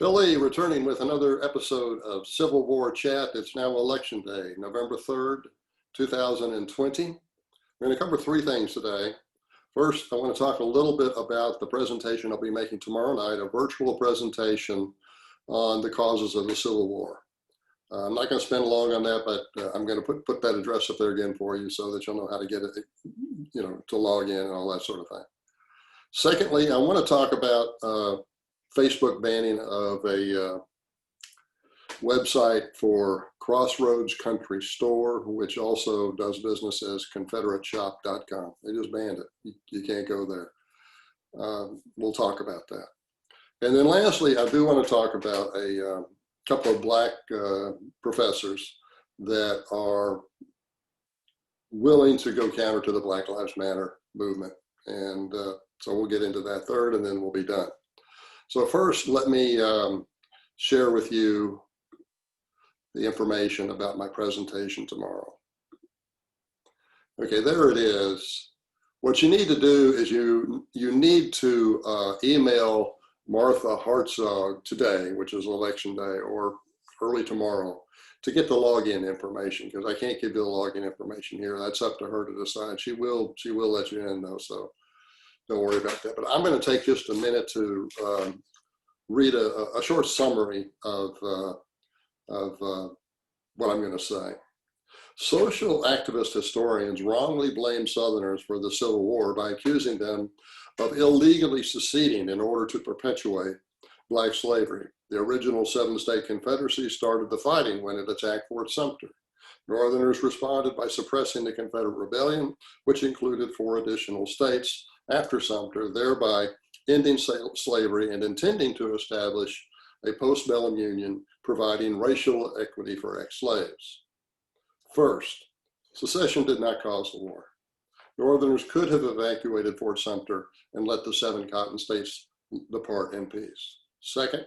Phil Lee returning with another episode of Civil War Chat. It's now Election Day, November 3rd, 2020. We're going to cover three things today. First, I want to talk a little bit about the presentation I'll be making tomorrow night, a virtual presentation on the causes of the Civil War. I'm not going to spend long on that, but I'm going to put that address up there again for you so that you'll know how to get it, to log in and all that sort of thing. Secondly, I want to talk about Facebook banning of a website for Crossroads Country Store, which also does business as ConfederateShop.com. They just banned it. You can't go there. We'll talk about that. And then lastly, I do want to talk about a couple of Black professors that are willing to go counter to the Black Lives Matter movement. And so we'll get into that third, and then we'll be done. So first, let me share with you the information about my presentation tomorrow. Okay, there it is. What you need to do is you need to email Martha Hartzog today, which is election day, or early tomorrow, to get the login information, because I can't give you the login information here. That's up to her to decide. She will let you in though, so don't worry about that. But I'm going to take just a minute to read a short summary of what I'm going to say. Social activist historians wrongly blame Southerners for the Civil War by accusing them of illegally seceding in order to perpetuate Black slavery. The original seven-state Confederacy started the fighting when it attacked Fort Sumter. Northerners responded by suppressing the Confederate Rebellion, which included 4 additional states after Sumter, thereby ending slavery and intending to establish a postbellum union providing racial equity for ex-slaves. First, secession did not cause the war. Northerners could have evacuated Fort Sumter and let the 7 cotton states depart in peace. Second,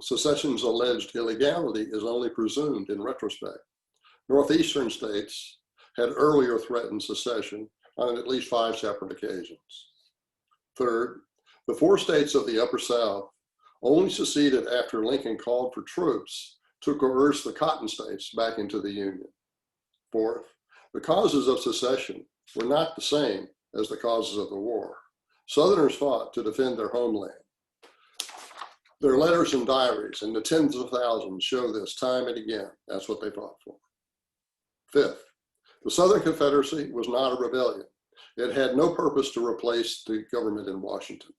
secession's alleged illegality is only presumed in retrospect. Northeastern states had earlier threatened secession on at least 5 separate occasions. Third, the 4 states of the Upper South only seceded after Lincoln called for troops to coerce the cotton states back into the Union. Fourth, the causes of secession were not the same as the causes of the war. Southerners fought to defend their homeland. Their letters and diaries in the tens of thousands show this time and again. That's what they fought for. Fifth, the Southern Confederacy was not a rebellion. It had no purpose to replace the government in Washington.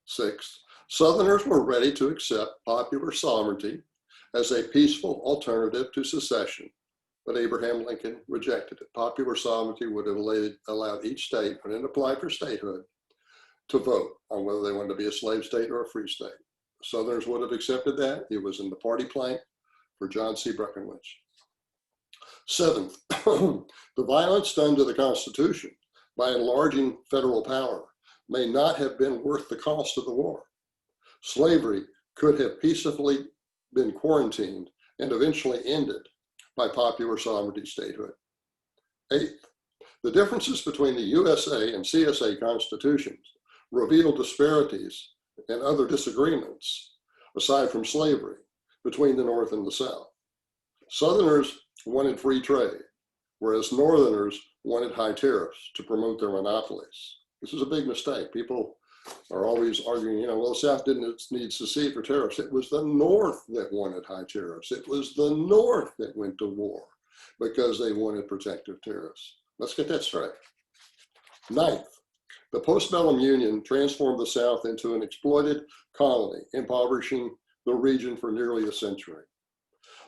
Sixth, Southerners were ready to accept popular sovereignty as a peaceful alternative to secession, but Abraham Lincoln rejected it. Popular sovereignty would have allowed each state, when it applied for statehood, to vote on whether they wanted to be a slave state or a free state. Southerners would have accepted that. It was in the party plank for John C. Breckinridge. Seventh, the violence done to the Constitution by enlarging federal power may not have been worth the cost of the war. Slavery could have peacefully been quarantined and eventually ended by popular sovereignty statehood. Eighth, the differences between the USA and CSA constitutions reveal disparities and other disagreements, aside from slavery, between the North and the South. Southerners wanted free trade, whereas Northerners wanted high tariffs to promote their monopolies. This is a big mistake. People are always arguing, well, the South didn't need to secede for tariffs. It was the North that wanted high tariffs. It was the North that went to war because they wanted protective tariffs. Let's get that straight. Ninth, the postbellum Union transformed the South into an exploited colony, impoverishing the region for nearly a century.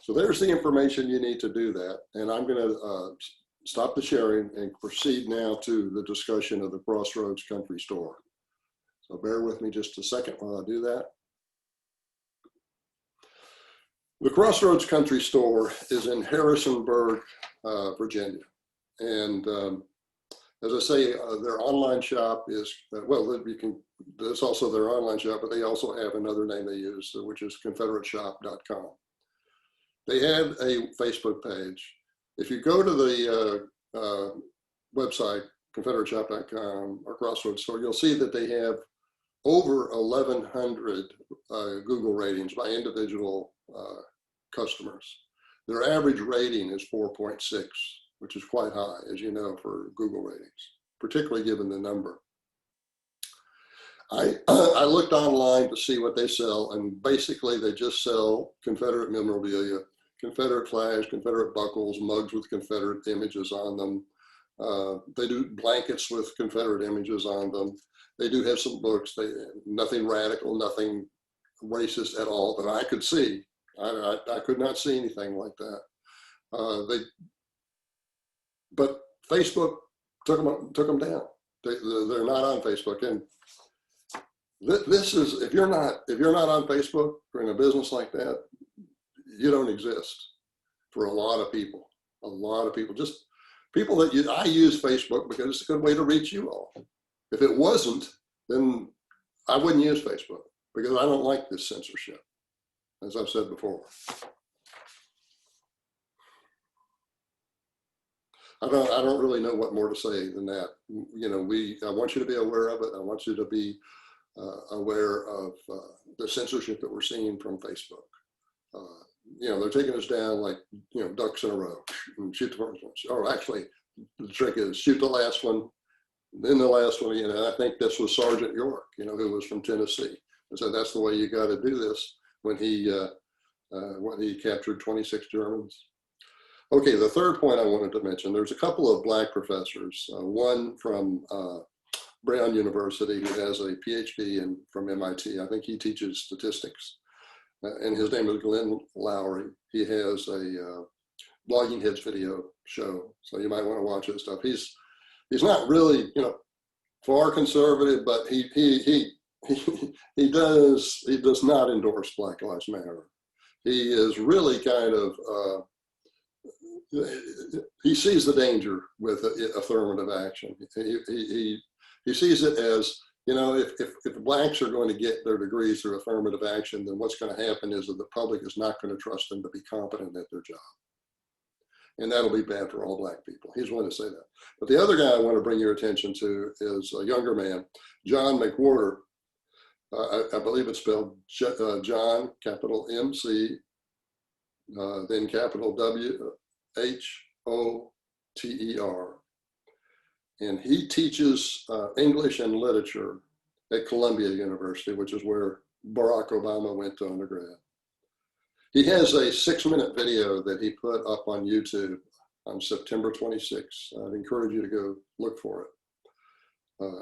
So there's the information you need to do that. And I'm going to stop the sharing and proceed now to the discussion of the Crossroads Country Store. So bear with me just a second while I do that. The Crossroads Country Store is in Harrisonburg, Virginia. And as I say, their online shop is, that's also their online shop, but they also have another name they use, which is ConfederateShop.com. They have a Facebook page. If you go to the website, ConfederateShop.com or Crossroads Store, you'll see that they have over 1,100 Google ratings by individual customers. Their average rating is 4.6, which is quite high, as you know, for Google ratings, particularly given the number. I looked online to see what they sell, and basically they just sell Confederate memorabilia, Confederate flags, Confederate buckles, mugs with Confederate images on them. They do blankets with Confederate images on them. They do have some books. Nothing radical, nothing racist at all that I could see. I could not see anything like that. But Facebook took them down. They're not on Facebook, and this is, if you're not on Facebook or in a business like that, you don't exist for a lot of people. A lot of people, just people that I use Facebook because it's a good way to reach you all. If it wasn't, then I wouldn't use Facebook because I don't like this censorship, as I've said before. I don't really know what more to say than that. You know, I want you to be aware of it. I want you to be aware of the censorship that we're seeing from Facebook. You know, they're taking us down like, you know, ducks in a row. Shoot the first one. Or actually, the trick is shoot the last one, then the last one. You know, I think this was Sergeant York, you know, who was from Tennessee. And so that's the way you got to do this when he captured 26 Germans. Okay, the third point I wanted to mention, there's a couple of black professors, one from Brown University who has a PhD from MIT. I think he teaches statistics. And his name is Glenn Loury. He has a Blogging Heads video show, so you might want to watch his stuff. He's not really, you know, far conservative, but he does not endorse Black Lives Matter. He is really kind of he sees the danger with affirmative action. He sees it as, you know, if blacks are going to get their degrees through affirmative action, then what's going to happen is that the public is not going to trust them to be competent at their job. And that'll be bad for all black people. He's one to say that. But the other guy I want to bring your attention to is a younger man, John McWhorter. I believe it's spelled John, capital MC, then capital WHOTER. And he teaches English and literature at Columbia University, which is where Barack Obama went to undergrad. He has a 6-minute video that he put up on YouTube on September 26th. I'd encourage you to go look for it.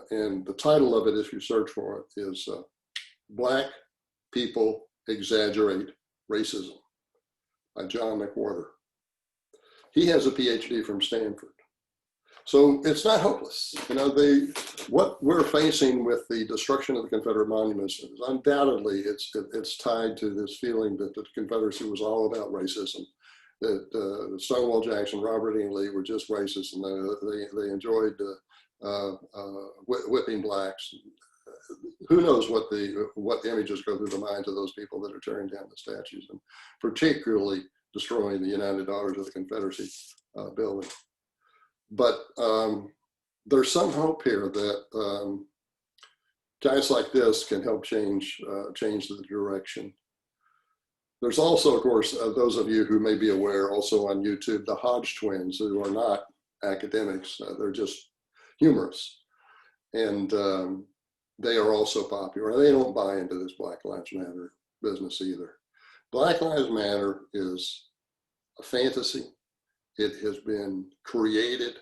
And the title of it, if you search for it, is Black People Exaggerate Racism by John McWhorter. He has a PhD from Stanford. So it's not hopeless. You know, what we're facing with the destruction of the Confederate monuments is undoubtedly it's tied to this feeling that the Confederacy was all about racism, that Stonewall Jackson, Robert E. Lee were just racist, and they enjoyed whipping blacks. Who knows what images go through the minds of those people that are tearing down the statues and particularly destroying the United Daughters of the Confederacy building. But there's some hope here that guys like this can help change the direction. There's also, of course, those of you who may be aware, also on YouTube, the Hodge twins, who are not academics. They're just humorous. And they are also popular. They don't buy into this Black Lives Matter business either. Black Lives Matter is a fantasy. It has been created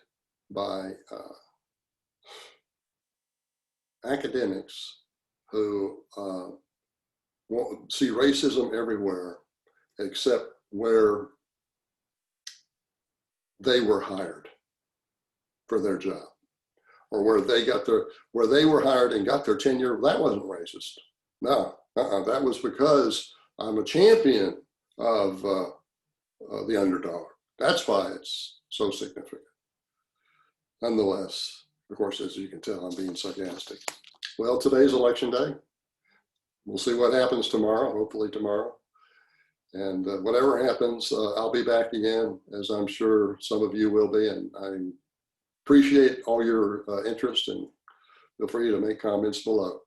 by academics who see racism everywhere except where they were hired for their job, or where they were hired and got their tenure. That wasn't racist. No, that was because I'm a champion of the underdog. That's why it's so significant. Nonetheless, of course, as you can tell, I'm being sarcastic. Well, today's election day. We'll see what happens tomorrow, hopefully tomorrow. And whatever happens, I'll be back again, as I'm sure some of you will be. And I appreciate all your interest, and feel free to make comments below.